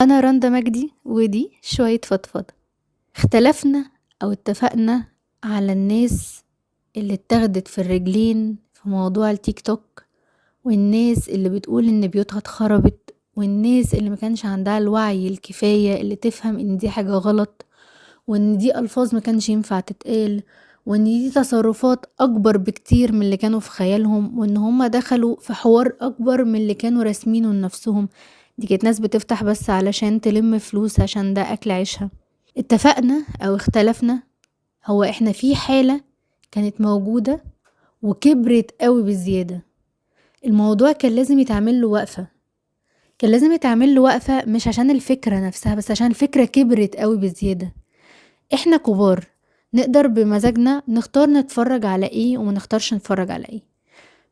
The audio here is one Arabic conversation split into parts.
أنا رندا مجدي ودي شوية فضفضة. اختلفنا أو اتفقنا على الناس اللي اتاخدت في الرجلين في موضوع التيك توك، والناس اللي بتقول ان بيوتها اتخربت، والناس اللي مكانش عندها الوعي الكفاية اللي تفهم ان دي حاجة غلط، وان دي ألفاظ مكانش ينفع تتقال، وان دي تصرفات أكبر بكتير من اللي كانوا في خيالهم، وان هما دخلوا في حوار أكبر من اللي كانوا راسمينه لنفسهم. دي كانت ناس بتفتح بس علشان تلم فلوس عشان ده أكل عيشها. اتفقنا أو اختلفنا، هو احنا في حالة كانت موجودة وكبرت قوي بزيادة. الموضوع كان لازم يتعمل له وقفة، كان لازم يتعمل له وقفة، مش عشان الفكرة نفسها بس عشان الفكرة كبرت قوي بزيادة. احنا كبار، نقدر بمزاجنا نختار نتفرج على ايه وما نختارش نتفرج على ايه،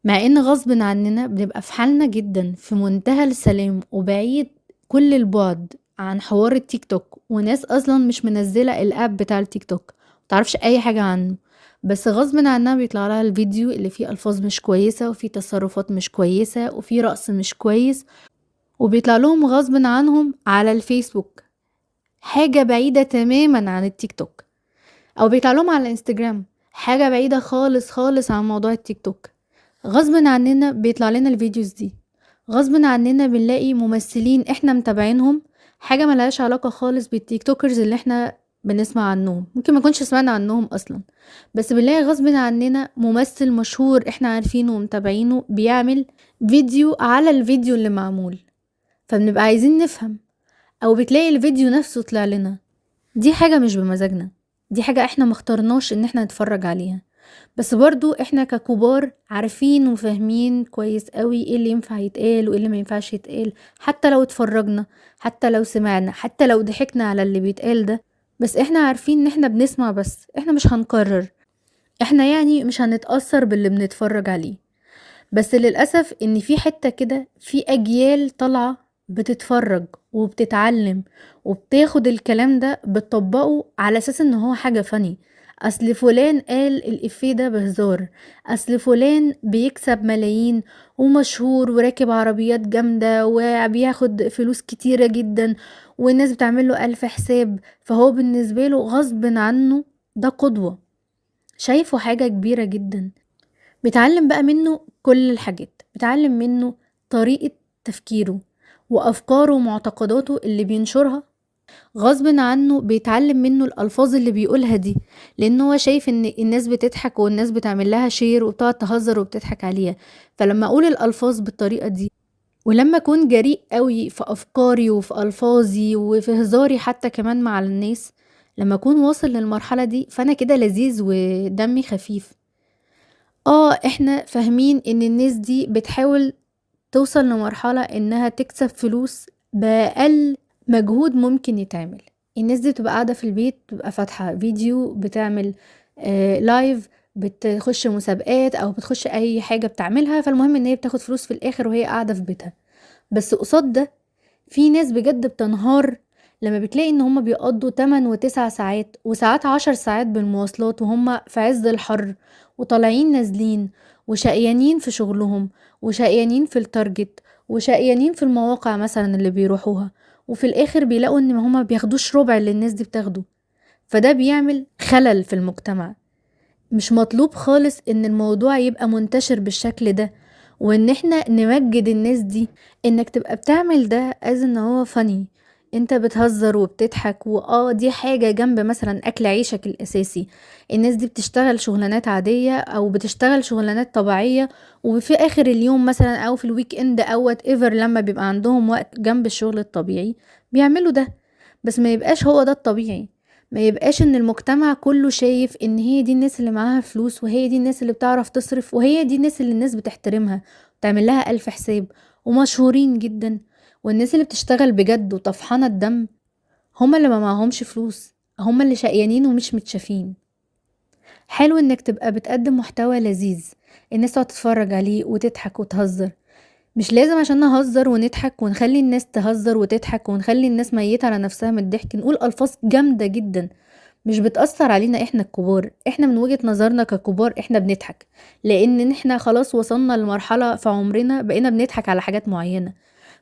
مع ان غصب عننا بنبقى في حالنا جدا في منتهى السلام وبعيد كل البعد عن حوار التيك توك، وناس اصلا مش منزلة الاب بتاع التيك توك متعرفش اي حاجة عنه، بس غصب عنها بيطلع لها الفيديو اللي فيه الفاظ مش كويسة وفيه تصرفات مش كويسة وفيه رقص مش كويس، وبيطلع لهم غصب عنهم على الفيسبوك حاجة بعيدة تماما عن التيك توك، او بيطلع لهم على الانستجرام حاجة بعيدة خالص خالص عن موضوع التيك توك. غصب عننا بيطلع لنا الفيديوز دي، غصب عننا بنلاقي ممثلين احنا متابعينهم حاجة ملهاش علاقة خالص بالتيك توكرز اللي احنا بنسمع عنهم، ممكن ما نكونش سمعنا عنهم اصلا، بس بنلاقي غصب عننا ممثل مشهور احنا عارفينه ومتابعينه بيعمل فيديو على الفيديو اللي معمول، فبنبقى عايزين نفهم، او بتلاقي الفيديو نفسه طلع لنا. دي حاجة مش بمزاجنا، دي حاجة احنا مختارناش ان احنا نتفرج عليها، بس برضو احنا ككبار عارفين وفاهمين كويس قوي ايه اللي ينفع يتقال وايه اللي ما ينفعش يتقال، حتى لو اتفرجنا، حتى لو سمعنا، حتى لو ضحكنا على اللي بيتقال ده، بس احنا عارفين ان احنا بنسمع بس احنا مش هنقرر، احنا يعني مش هنتأثر باللي بنتفرج عليه. بس للأسف ان في حتة كده في اجيال طالعة بتتفرج وبتتعلم وبتاخد الكلام ده بتطبقه على اساس ان هو حاجة فني. اصل فلان قال الافيه ده بهزار، اصل فلان بيكسب ملايين ومشهور وراكب عربيات جامدة وبياخد فلوس كتيرة جدا والناس بتعمله الف حساب، فهو بالنسبة له غصب عنه ده قدوة، شايفه حاجة كبيرة جدا، بتعلم بقى منه كل الحاجات، بتعلم منه طريقة تفكيره وأفكاره ومعتقداته اللي بينشرها، غصب عنه بيتعلم منه الألفاظ اللي بيقولها دي، لأنه هو شايف ان الناس بتضحك والناس بتعمل لها شير وبتقعد تهزر وبتضحك عليها، فلما أقول الألفاظ بالطريقة دي ولما أكون جريء قوي في أفكاري وفي ألفاظي وفي هزاري حتى كمان مع الناس، لما أكون واصل للمرحلة دي فأنا كده لذيذ ودمي خفيف. احنا فاهمين ان الناس دي بتحاول توصل لمرحلة انها تكسب فلوس بأقل مجهود ممكن يتعمل. الناس دي بتبقى قاعدة في البيت، بتبقى فاتحة فيديو، بتعمل لايف، بتخش مسابقات او بتخش اي حاجة بتعملها، فالمهم ان هي بتاخد فلوس في الاخر وهي قاعدة في بيتها. بس قصاد ده في ناس بجد بتنهار لما بتلاقي ان هما بيقضوا 8 و9 ساعات وساعات 10 ساعات بالمواصلات وهما في عز الحر وطالعين نازلين وشقيانين في شغلهم وشقيانين في التارجت وشقيانين في المواقع مثلا اللي بيروحوها، وفي الاخر بيلاقوا ان هما بياخدوش ربع اللي الناس دي بتاخده، فده بيعمل خلل في المجتمع. مش مطلوب خالص ان الموضوع يبقى منتشر بالشكل ده، وان احنا نمجد الناس دي، انك تبقى بتعمل ده از ان هو فني، انت بتهزر وبتضحك دي حاجة جنب مثلا اكل عيشك الاساسي. الناس دي بتشتغل شغلانات عادية او بتشتغل شغلانات طبيعية، وفي اخر اليوم مثلا او في الويك اند او وات ايفر لما بيبقى عندهم وقت جنب الشغل الطبيعي بيعملوا ده، بس ما يبقاش هو ده الطبيعي، ما يبقاش ان المجتمع كله شايف ان هي دي الناس اللي معاها فلوس وهي دي الناس اللي بتعرف تصرف وهي دي الناس اللي الناس بتحترمها وتعمل لها ألف حساب ومشهورين جدا، والناس اللي بتشتغل بجد وطفحانة الدم هما اللي ما معهمش فلوس، هما اللي شقيانين ومش متشافين. حلو انك تبقى بتقدم محتوى لذيذ الناس تقعد تتفرج عليه وتضحك وتهزر، مش لازم عشان نهزر ونضحك ونخلي الناس تهزر وتضحك ونخلي الناس ميتة على نفسها من الضحك نقول ألفاظ جامدة جدا مش بتأثر علينا احنا الكبار. احنا من وجهة نظرنا ككبار احنا بنضحك لان احنا خلاص وصلنا لمرحلة في عمرنا بقينا بنضحك على حاجات معينة،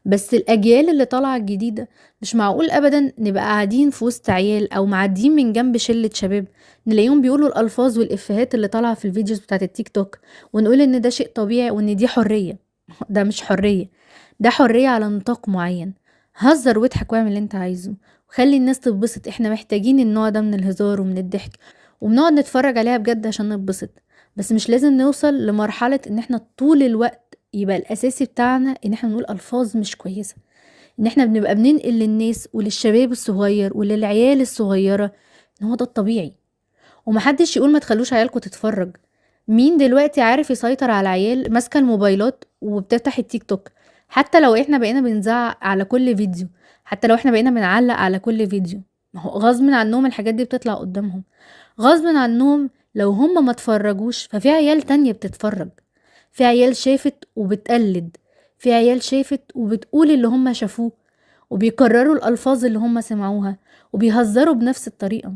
بس الأجيال اللي طالعة الجديدة مش معقول أبدا نبقى قاعدين في وسط عيال أو معديين من جنب شلة شباب نلاقيهم بيقولوا الألفاظ والإفيهات اللي طالعة في الفيديوز بتاعت التيك توك ونقول إن ده شيء طبيعي وإن دي حرية. ده مش حرية، ده حرية على نطاق معين. هزر واضحك واعمل اللي انت عايزه وخلي الناس تتبسط. احنا محتاجين النوع ده من الهزار ومن الضحك وبنقعد نتفرج عليها بجد عشان نتبسط، بس مش لازم نوصل لمرحلة ان احنا طول الوقت يبقى الاساسي بتاعنا ان احنا نقول الفاظ مش كويسة، ان احنا بنبقى بننقل للناس وللشباب الصغير وللعيال الصغيرة ان هو ده الطبيعي. ومحدش يقول ما تخلوش عيالكم تتفرج. مين دلوقتي عارف يسيطر على عيال ماسكه الموبايلات وبتفتح التيك توك؟ حتى لو احنا بقينا بنزعق على كل فيديو، حتى لو احنا بقينا بنعلق على كل فيديو، ما هو غصب عنهم الحاجات دي بتطلع قدامهم. غصب عنهم لو هم ما اتفرجوش ففي عيال تانية بتتفرج، في عيال شافت وبتقلد، في عيال شافت وبتقول اللي هم شافوه وبيكرروا الألفاظ اللي هم سمعوها وبيهزروا بنفس الطريقة.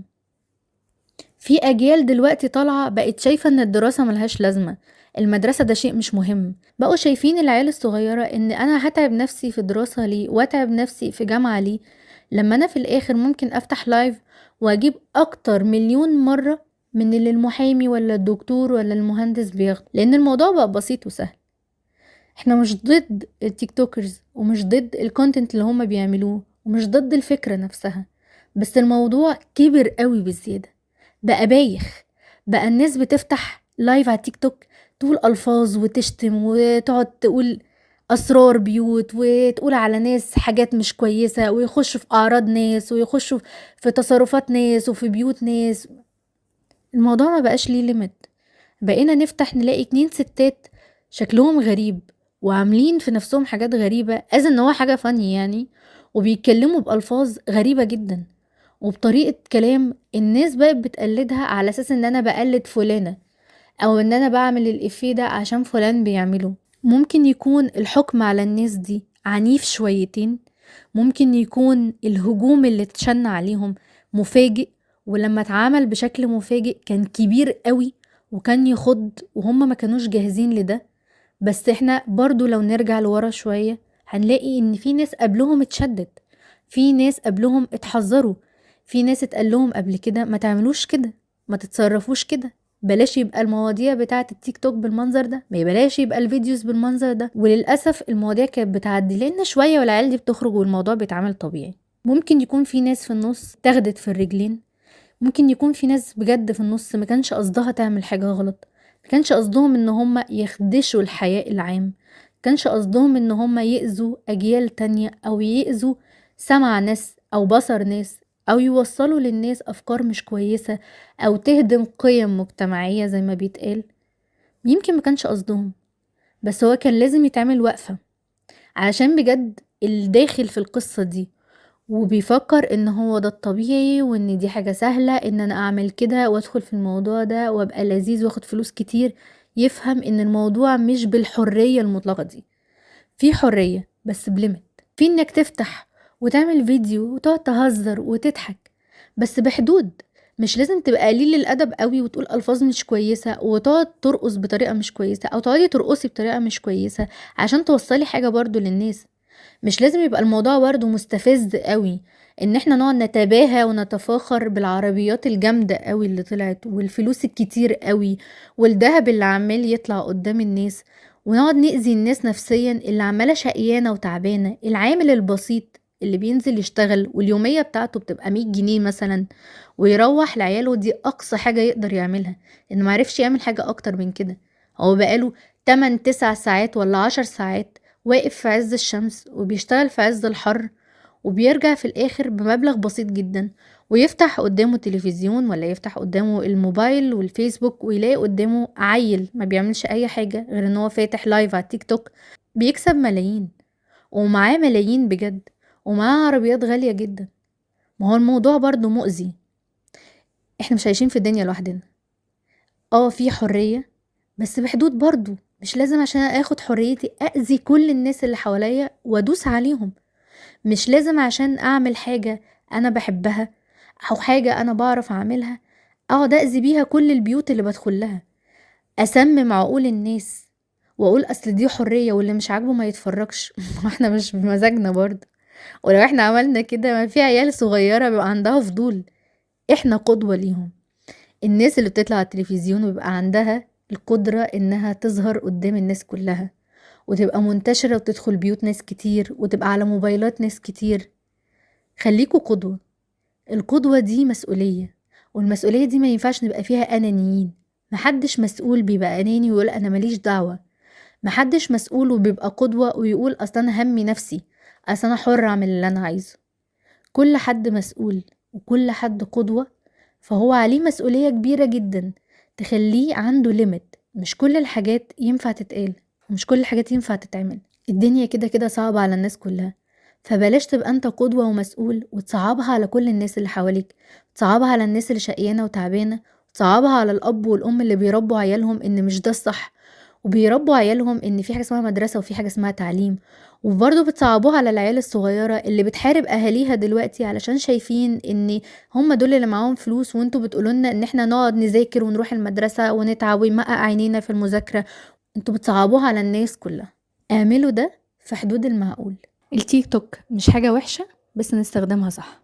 في أجيال دلوقتي طالعة بقت شايفة ان الدراسة ملهاش لازمة، المدرسة ده شيء مش مهم. بقوا شايفين العيال الصغيرة ان انا هتعب نفسي في دراسة ليه واتعب نفسي في جامعة ليه لما انا في الاخر ممكن افتح لايف واجيب اكتر مليون مرة من اللي المحامي ولا الدكتور ولا المهندس بياخد، لان الموضوع بقى بسيط وسهل. احنا مش ضد التيك توكرز ومش ضد الكونتنت اللي هما بيعملوه ومش ضد الفكرة نفسها، بس الموضوع كبر قوي بالزيادة، بقى بايخ. بقى الناس بتفتح لايف على تيك توك تقول ألفاظ وتشتم وتقعد تقول أسرار بيوت وتقول على ناس حاجات مش كويسة ويخشوا في أعراض ناس ويخشوا في تصرفات ناس وفي بيوت ناس. الموضوع ما بقاش ليه ليميت. بقينا نفتح نلاقي 2 ستات شكلهم غريب وعاملين في نفسهم حاجات غريبة ان هو حاجة فاني يعني، وبيتكلموا بألفاظ غريبة جدا وبطريقة كلام الناس بقت بتقلدها على اساس ان انا بقلد فلانة او ان انا بعمل الافيه ده عشان فلان بيعمله. ممكن يكون الحكم على الناس دي عنيف شويتين، ممكن يكون الهجوم اللي اتشن عليهم مفاجئ، ولما اتعامل بشكل مفاجئ كان كبير قوي وكان يخض وهم ما كانوش جاهزين لده. بس احنا برضو لو نرجع لورا شوية هنلاقي ان في ناس قبلهم اتشدت، في ناس قبلهم اتحذروا، في ناس اتقالهم قبل كده ما تعملوش كده، ما تتصرفوش كده، بلاش يبقى المواضيع بتاعة التيك توك بالمنظر ده، ما بلاش يبقى الفيديوز بالمنظر ده. وللأسف المواضيع كانت بتعدي لان شوية والعيال دي بتخرج والموضوع بيتعامل طبيعي. ممكن يكون في ناس في النص تاخدت في الرجلين، ممكن يكون في ناس بجد في النص ما كانش قصدها تعمل حاجة غلط، ما كانش قصدهم ان هم يخدشوا الحياء العام، ما كانش قصدهم ان هم يأذوا اجيال تانية او يأذوا سمع ناس او بصر ناس او يوصلوا للناس افكار مش كويسة او تهدم قيم مجتمعية زي ما بيتقال. يمكن ما كانش قصدهم، بس هو كان لازم يتعمل وقفة علشان بجد الداخل في القصة دي وبيفكر ان هو ده الطبيعي وان دي حاجة سهلة ان انا اعمل كده وادخل في الموضوع ده وابقى لذيذ واخد فلوس كتير، يفهم ان الموضوع مش بالحرية المطلقة دي. في حرية بس بليمت، في انك تفتح وتعمل فيديو وتقعد تهزر وتضحك بس بحدود. مش لازم تبقى قليل الادب قوي وتقول الفاظ مش كويسة وتقعد ترقص بطريقة مش كويسة او تقعدي ترقصي بطريقة مش كويسة عشان توصلي حاجة برضو للناس. مش لازم يبقى الموضوع برضو مستفز قوي ان احنا نقعد نتباهى ونتفاخر بالعربيات الجامدة قوي اللي طلعت والفلوس الكتير قوي والذهب اللي عمال يطلع قدام الناس، ونقعد نأذي الناس نفسيا اللي عمالة شقيانة وتعبانة، العامل البسيط اللي بينزل يشتغل واليومية بتاعته بتبقى 100 جنيه مثلا ويروح لعياله، دي اقصى حاجة يقدر يعملها لانه معرفش يعمل حاجة اكتر من كده. هو بقاله 8 9 ساعات ولا 10 ساعات واقف في عز الشمس وبيشتغل في عز الحر وبيرجع في الاخر بمبلغ بسيط جدا، ويفتح قدامه تلفزيون ولا يفتح قدامه الموبايل والفيسبوك ويلاقي قدامه عيل ما بيعملش اي حاجة غير ان هو فاتح لايف على تيك توك بيكسب ملايين ومعاه ملايين بجد ومعاه عربيات غالية جدا. ما هو الموضوع برضو مؤذي. احنا مش عايشين في الدنيا لوحدنا. في حرية بس بحدود برضو، مش لازم عشان اخد حريتي اذي كل الناس اللي حواليا وادوس عليهم. مش لازم عشان اعمل حاجة انا بحبها او حاجة انا بعرف اعملها اقعد اذي بيها كل البيوت اللي بدخل لها، اسمم عقول الناس واقول اصل دي حرية واللي مش عاجبه ما يتفرجش. احنا مش بمزاجنا برضه. ولو احنا عملنا كده ما في عيال صغيرة بيبقى عندها فضول، احنا قدوة ليهم. الناس اللي بتطلع على التلفزيون ويبقى عندها القدرة انها تظهر قدام الناس كلها، وتبقى منتشرة وتدخل بيوت ناس كتير، وتبقى على موبايلات ناس كتير. خليكوا قدوة. القدوة دي مسؤولية، والمسؤولية دي ما ينفعش نبقى فيها أنانيين. محدش مسؤول بيبقى أناني ويقول أنا ماليش دعوة. محدش مسؤول وبيبقى قدوة ويقول أصل أنا همي نفسي، أصل أنا حر أعمل اللي أنا عايزه. كل حد مسؤول وكل حد قدوة، فهو عليه مسؤولية كبيرة جدا تخليه عنده ليميت. مش كل الحاجات ينفع تتقال، ومش كل الحاجات ينفع تتعمل. الدنيا كده كده صعبة على الناس كلها، فبلاش تبقى انت قدوة ومسؤول وتصعبها على كل الناس اللي حواليك، تصعبها على الناس اللي شقيانة وتعبانة، تصعبها على الأب والأم اللي بيربوا عيالهم إن مش ده الصح، وبيربوا عيالهم إن في حاجة اسمها مدرسة وفي حاجة اسمها تعليم. وبرضه بتصعبوها على العيال الصغيرة اللي بتحارب أهاليها دلوقتي علشان شايفين إن هم دول اللي معاهم فلوس، وانتوا بتقولولنا إن احنا نقعد نذاكر ونروح المدرسة ونتعب ويمقع عينينا في المذاكرة. انتوا بتصعبوها على الناس كلها. اعملوا ده في حدود المعقول. التيك توك مش حاجة وحشة، بس نستخدمها صح.